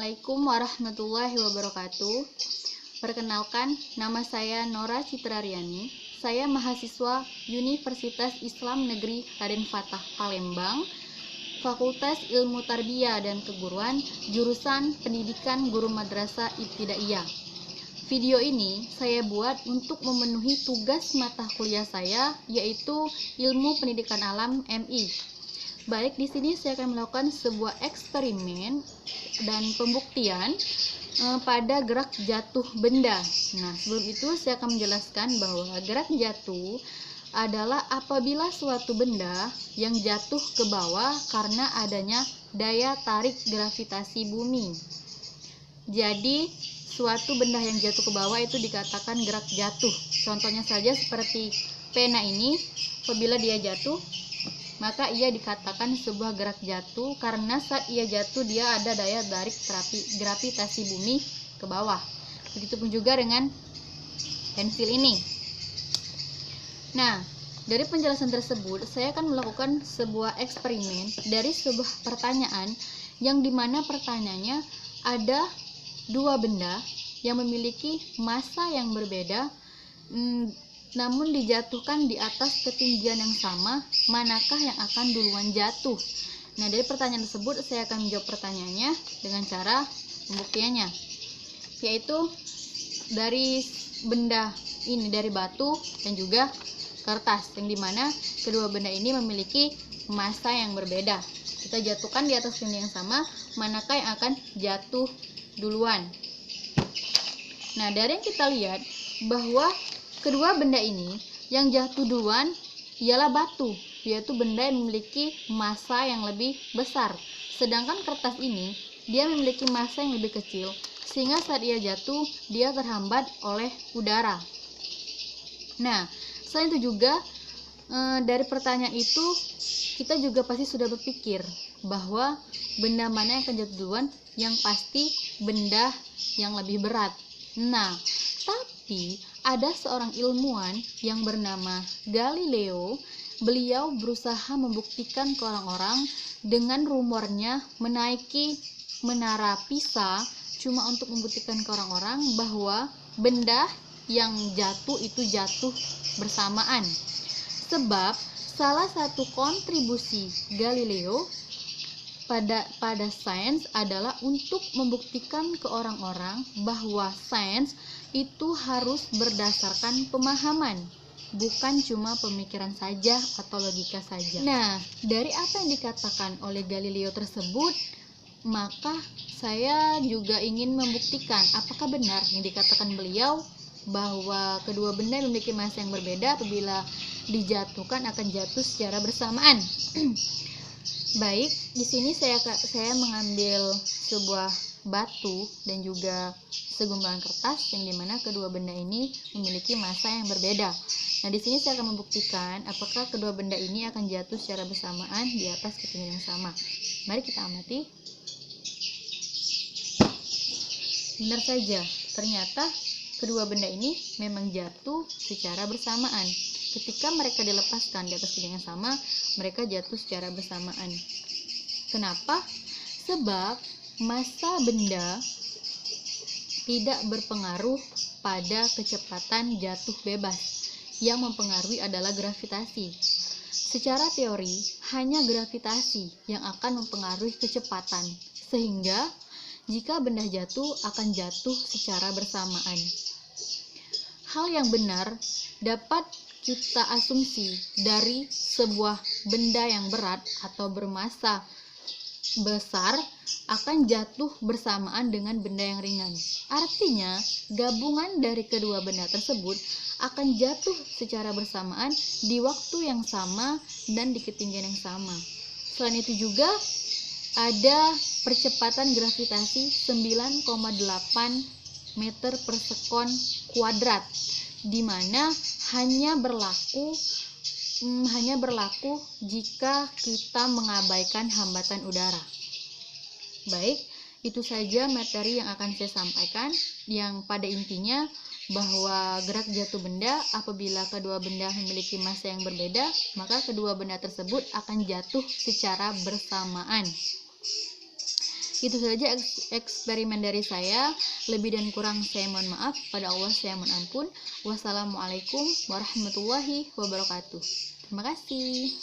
Assalamualaikum warahmatullahi wabarakatuh. Perkenalkan, nama saya Nora Citraryani. Saya mahasiswa Universitas Islam Negeri Raden Fatah Palembang, Fakultas Ilmu Tarbiyah dan Keguruan, jurusan Pendidikan Guru Madrasah Ibtidaiyah. Video ini saya buat untuk memenuhi tugas mata kuliah saya, yaitu Ilmu Pendidikan Alam MI. Baik, di sini saya akan melakukan sebuah eksperimen dan pembuktian pada gerak jatuh benda. Nah, sebelum itu saya akan menjelaskan bahwa gerak jatuh adalah apabila suatu benda yang jatuh ke bawah karena adanya daya tarik gravitasi bumi. Jadi, suatu benda yang jatuh ke bawah itu dikatakan gerak jatuh. Contohnya saja seperti pena ini, apabila dia jatuh, maka ia dikatakan sebuah gerak jatuh karena saat ia jatuh dia ada daya tarik gravitasi bumi ke bawah. Begitupun juga dengan pensil ini. Nah, dari penjelasan tersebut saya akan melakukan sebuah eksperimen dari sebuah pertanyaan yang dimana pertanyaannya ada dua benda yang memiliki massa yang berbeda, namun dijatuhkan di atas ketinggian yang sama, manakah yang akan duluan jatuh? Nah, dari pertanyaan tersebut saya akan menjawab pertanyaannya dengan cara pembuktiannya, yaitu dari benda ini, dari batu dan juga kertas, yang dimana kedua benda ini memiliki massa yang berbeda. Kita jatuhkan di atas ketinggian yang sama, manakah yang akan jatuh duluan? Nah, dari yang kita lihat bahwa kedua benda ini yang jatuh duluan ialah batu, yaitu benda yang memiliki massa yang lebih besar. Sedangkan kertas ini dia memiliki massa yang lebih kecil, sehingga saat ia jatuh dia terhambat oleh udara. Nah, selain itu juga dari pertanyaan itu kita juga pasti sudah berpikir bahwa benda mana yang akan jatuh duluan, yang pasti benda yang lebih berat. Nah, tapi ada seorang ilmuwan yang bernama Galileo. Beliau berusaha membuktikan ke orang-orang dengan rumornya menaiki menara Pisa, cuma untuk membuktikan ke orang-orang bahwa benda yang jatuh itu jatuh bersamaan. Sebab salah satu kontribusi Galileo pada sains adalah untuk membuktikan ke orang-orang bahwa sains itu harus berdasarkan pemahaman, bukan cuma pemikiran saja atau logika saja. Nah, dari apa yang dikatakan oleh Galileo tersebut, maka saya juga ingin membuktikan apakah benar yang dikatakan beliau bahwa kedua benda memiliki massa yang berbeda, apabila dijatuhkan akan jatuh secara bersamaan. Baik, di sini saya mengambil sebuah batu dan juga segumpalan kertas, yang dimana kedua benda ini memiliki massa yang berbeda. Nah, di sini saya akan membuktikan apakah kedua benda ini akan jatuh secara bersamaan di atas ketinggian yang sama. Mari kita amati. Benar saja, ternyata kedua benda ini memang jatuh secara bersamaan. Ketika mereka dilepaskan di atas ketinggian yang sama, mereka jatuh secara bersamaan. Kenapa? Sebab massa benda tidak berpengaruh pada kecepatan jatuh bebas. Yang mempengaruhi adalah gravitasi. Secara teori, hanya gravitasi yang akan mempengaruhi kecepatan, sehingga jika benda jatuh akan jatuh secara bersamaan. Hal yang benar dapat kita asumsi dari sebuah benda yang berat atau bermassa besar akan jatuh bersamaan dengan benda yang ringan. Artinya, gabungan dari kedua benda tersebut akan jatuh secara bersamaan di waktu yang sama dan di ketinggian yang sama. Selain itu juga ada percepatan gravitasi 9,8 meter per sekon kuadrat, di mana hanya berlaku jika kita mengabaikan hambatan udara. Baik, itu saja materi yang akan saya sampaikan, yang pada intinya bahwa gerak jatuh benda apabila kedua benda memiliki massa yang berbeda, maka kedua benda tersebut akan jatuh secara bersamaan. Itu saja eksperimen dari saya. Lebih dan kurang saya mohon maaf. Pada Allah saya mohon ampun. Wassalamualaikum warahmatullahi wabarakatuh. Terima kasih.